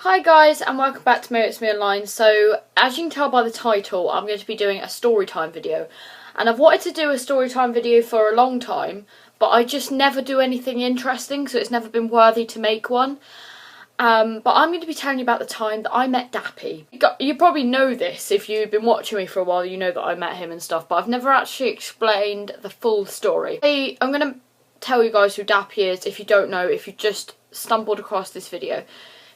Hi guys, and welcome back to Maybeitsmeonline. So, as you can tell by the title, I'm going to be doing a story time video. And I've wanted to do a story time video for a long time, but I just never do anything interesting, so it's never been worthy to make one. But I'm going to be telling you about the time that I met Dappy. You probably know this, if you've been watching me for a while, you know that I met him and stuff, but I've never actually explained the full story. I'm going to tell you guys who Dappy is, if you don't know, if you just stumbled across this video.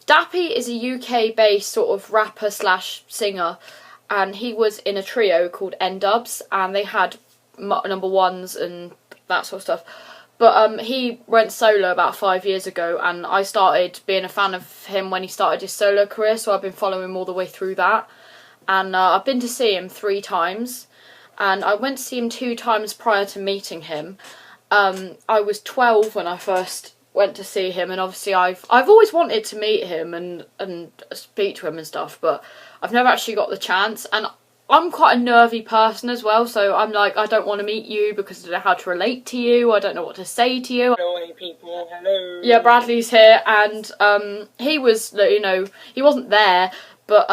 Dappy is a UK-based sort of rapper slash singer, and he was in a trio called N-Dubs, and they had number ones and that sort of stuff. But he went solo about 5 years ago, and I started being a fan of him when he started his solo career, so I've been following him all the way through that. And I've been to see him 3 times, and I went to see him 2 times prior to meeting him. I was 12 when I first went to see him, and obviously I've always wanted to meet him and speak to him and stuff, but I've never actually got the chance. And I'm quite a nervy person as well, so I'm like, I don't want to meet you because I don't know how to relate to you, I don't know what to say to you. Hello, hey people, hello. Yeah, Bradley's here, and he was, you know, he wasn't there, but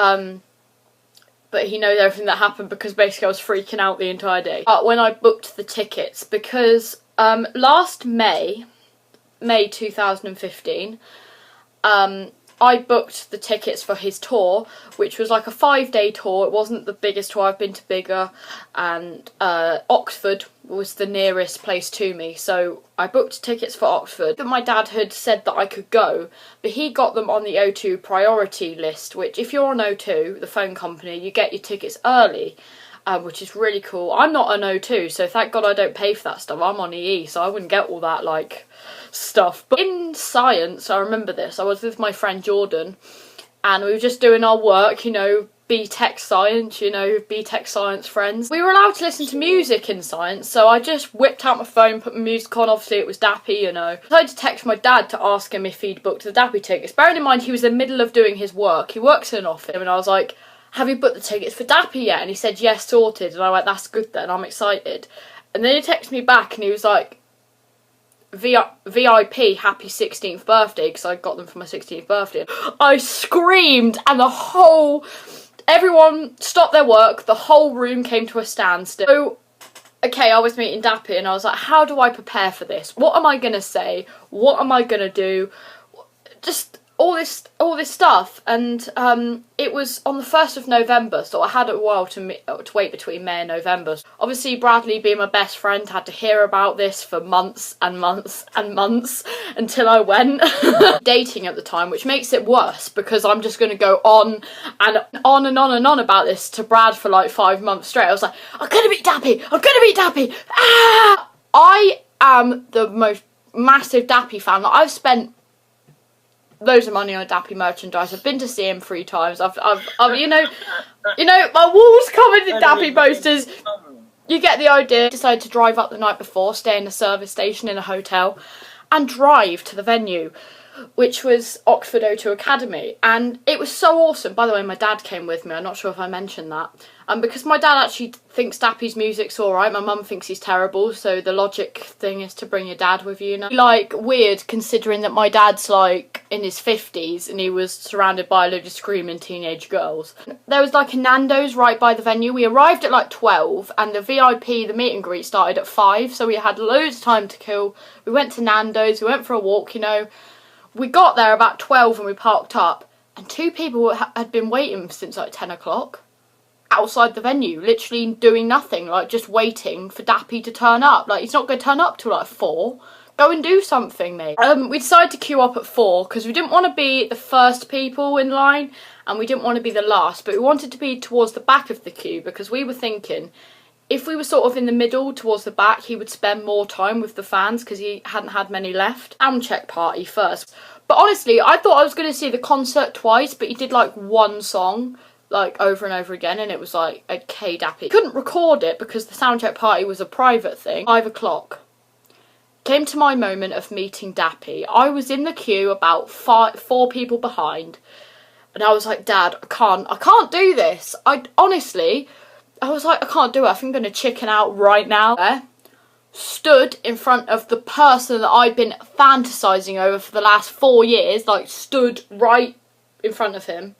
he knows everything that happened because basically I was freaking out the entire day. But when I booked the tickets, because last May 2015, I booked the tickets for his tour, which was like a 5-day tour. It wasn't the biggest tour, I've been to bigger, and Oxford was the nearest place to me, so I booked tickets for Oxford. But my dad had said that I could go, but he got them on the O2 priority list, which if you're on O2, the phone company, you get your tickets early. Which is really cool. I'm not on O2, so thank God I don't pay for that stuff. I'm on EE, so I wouldn't get all that, like, stuff. But in science, I remember this, I was with my friend Jordan, and we were just doing our work, you know, B-Tech science, you know, B-Tech science friends. We were allowed to listen to music in science, so I just whipped out my phone, put my music on. Obviously it was Dappy, you know. I decided to text my dad to ask him if he'd booked the Dappy tickets. Bearing in mind he was in the middle of doing his work. He works in an office, and I was like, have you booked the tickets for Dappy yet? And he said, yes, sorted. And I went, that's good then, I'm excited. And then he texted me back and he was like, VIP, happy 16th birthday, because I got them for my 16th birthday. I screamed, and everyone stopped their work, the whole room came to a standstill. So, okay, I was meeting Dappy and I was like, how do I prepare for this? What am I going to say? What am I going to do? Just all this stuff, and it was on the 1st of November, so I had a while to wait between May and November. Obviously Bradley, being my best friend, had to hear about this for months and months and months until I went. Dating at the time, which makes it worse because I'm just going to go on and on and on and on about this to Brad for like 5 months straight. I was like, I'm gonna meet Dappy, I'm gonna meet Dappy. Ah! I am the most massive Dappy fan. Like, I've spent loads of money on Dappy merchandise. I've been to see him 3 times. I've you know, my walls covered in Dappy posters. You get the idea. Decided to drive up the night before, stay in a service station in a hotel, and drive to the venue, which was Oxford O2 Academy. And it was so awesome. By the way, my dad came with me. I'm not sure if I mentioned that. Because my dad actually thinks Dappy's music's alright. My mum thinks he's terrible, so the logic thing is to bring your dad with you, you know? Like, weird, considering that my dad's, like, in his 50s, and he was surrounded by a load of screaming teenage girls. There was, like, a Nando's right by the venue. We arrived at, like, 12, and the VIP, the meet and greet, started at 5, so we had loads of time to kill. We went to Nando's, we went for a walk, you know. We got there about 12 and we parked up, and 2 people had been waiting since, like, 10 o'clock. Outside the venue, literally doing nothing, like just waiting for Dappy to turn up. Like, he's not going to turn up till like 4. Go and do something, mate. We decided to queue up at 4 because we didn't want to be the first people in line and we didn't want to be the last, but we wanted to be towards the back of the queue because we were thinking if we were sort of in the middle towards the back, he would spend more time with the fans because he hadn't had many left. Sound check party first. But honestly, I thought I was going to see the concert twice, but he did like 1 song, like over and over again, and it was like, okay, Dappy. Couldn't record it because the soundcheck party was a private thing. 5 o'clock. Came to my moment of meeting Dappy. I was in the queue about 4 people behind, and I was like, Dad, I can't do this. Honestly, I was like, I can't do it. I think I'm going to chicken out right now. Stood in front of the person that I'd been fantasizing over for the last 4 years, like stood right in front of him.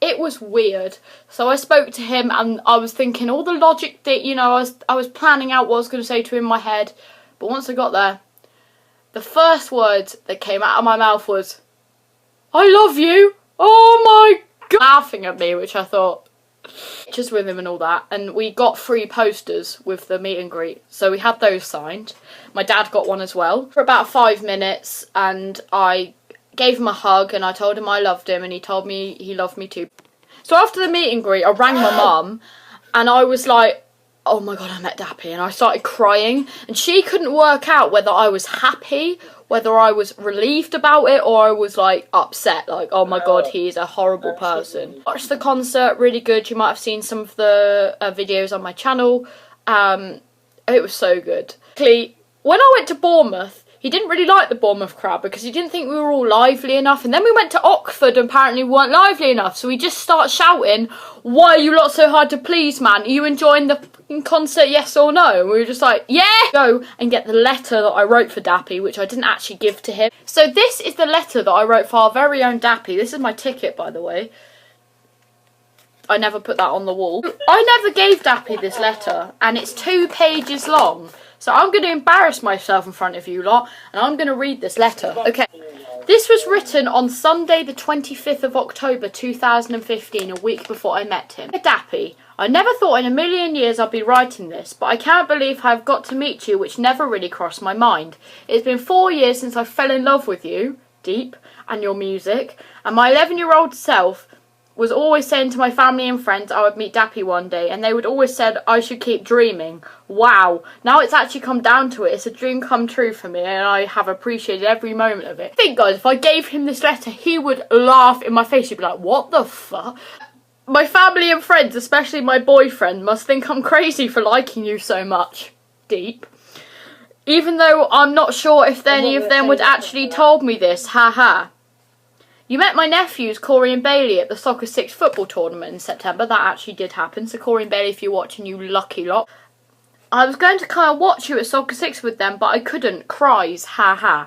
It was weird. So I spoke to him and I was thinking all the logic that, you know, I was planning out what I was going to say to him in my head. But once I got there, the first words that came out of my mouth was, "I love you." Oh my God. Laughing at me, which I thought, just with him and all that. And we got 3 posters with the meet and greet. So we had those signed. My dad got one as well. For about 5 minutes, and I gave him a hug and I told him I loved him and he told me he loved me too. So after the meet and greet, I rang my mum and I was like, oh my God, I met Dappy, and I started crying, and she couldn't work out whether I was happy, whether I was relieved about it, or I was like upset, like, oh my God, he's a horrible person. Watched the concert, really good. You might have seen some of the videos on my channel. It was so good. When I went to Bournemouth, he didn't really like the Bournemouth crowd because he didn't think we were all lively enough. And then we went to Oxford and apparently we weren't lively enough. So we just started shouting, "Why are you lot so hard to please, man? Are you enjoying the concert, yes or no?" And we were just like, yeah! Go and get the letter that I wrote for Dappy, which I didn't actually give to him. So this is the letter that I wrote for our very own Dappy. This is my ticket, by the way. I never put that on the wall. I never gave Dappy this letter, and it's 2 pages long. So I'm going to embarrass myself in front of you lot, and I'm going to read this letter. Okay. This was written on Sunday the 25th of October 2015, a week before I met him. Dear Dappy, I never thought in a million years I'd be writing this, but I can't believe I've got to meet you, which never really crossed my mind. It's been 4 years since I fell in love with you, deep, and your music, and my 11-year-old self was always saying to my family and friends I would meet Dappy one day, and they would always said I should keep dreaming. Wow, now it's actually come down to it. It's a dream come true for me, and I have appreciated every moment of it. I think, guys, if I gave him this letter, he would laugh in my face. He'd be like, what the fuck? My family and friends, especially my boyfriend, must think I'm crazy for liking you so much. Deep. Even though I'm not sure if any of them would actually told me this, haha. You met my nephews, Corey and Bailey, at the Soccer 6 football tournament in September. That actually did happen. So Corey and Bailey, if you're watching, you lucky lot. I was going to kind of watch you at Soccer 6 with them, but I couldn't. Cries, haha.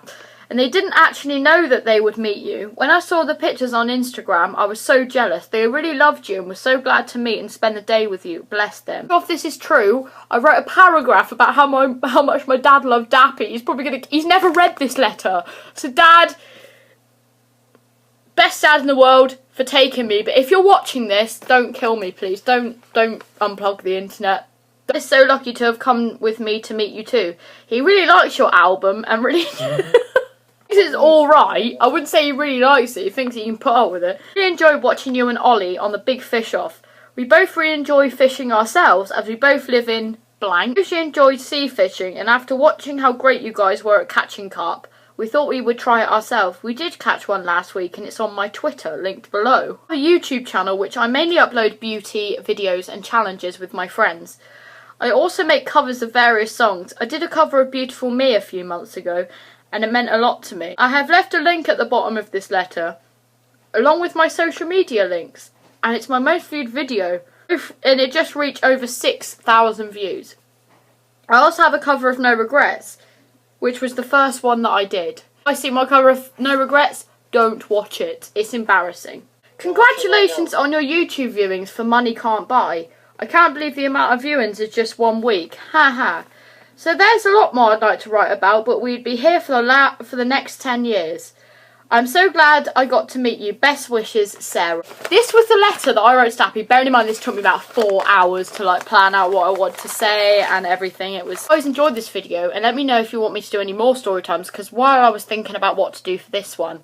And they didn't actually know that they would meet you. When I saw the pictures on Instagram, I was so jealous. They really loved you and were so glad to meet and spend the day with you. Bless them. If this is true, I wrote a paragraph about how much my dad loved Dappy. He's never read this letter. So Dad, best dad in the world for taking me, but if you're watching this, don't kill me, please. Don't unplug the internet. I'm so lucky to have come with me to meet you too. He really likes your album and really this is alright. I wouldn't say he really likes it. He thinks he can put up with it. I really enjoyed watching you and Ollie on the big fish off. We both really enjoy fishing ourselves as we both live in blank. We usually enjoyed sea fishing, and after watching how great you guys were at catching carp, we thought we would try it ourselves. We did catch one last week and it's on my Twitter, linked below. I have a YouTube channel which I mainly upload beauty videos and challenges with my friends. I also make covers of various songs. I did a cover of Beautiful Me a few months ago and it meant a lot to me. I have left a link at the bottom of this letter, along with my social media links, and it's my most viewed video, and it just reached over 6,000 views. I also have a cover of No Regrets, which was the first one that I did. If I see my cover of No Regrets, don't watch it. It's embarrassing. Congratulations on your YouTube viewings for Money Can't Buy. I can't believe the amount of viewings is just 1 week. Haha. So there's a lot more I'd like to write about, but we'd be here for the next 10 years. I'm so glad I got to meet you. Best wishes, Sarah. This was the letter that I wrote to Dappy. Bearing in mind this took me about 4 hours to plan out what I want to say and everything. I always enjoyed this video, and let me know if you want me to do any more story times, because while I was thinking about what to do for this one,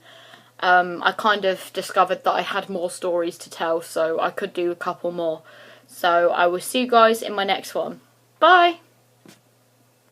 I kind of discovered that I had more stories to tell, so I could do a couple more. So I will see you guys in my next one. Bye!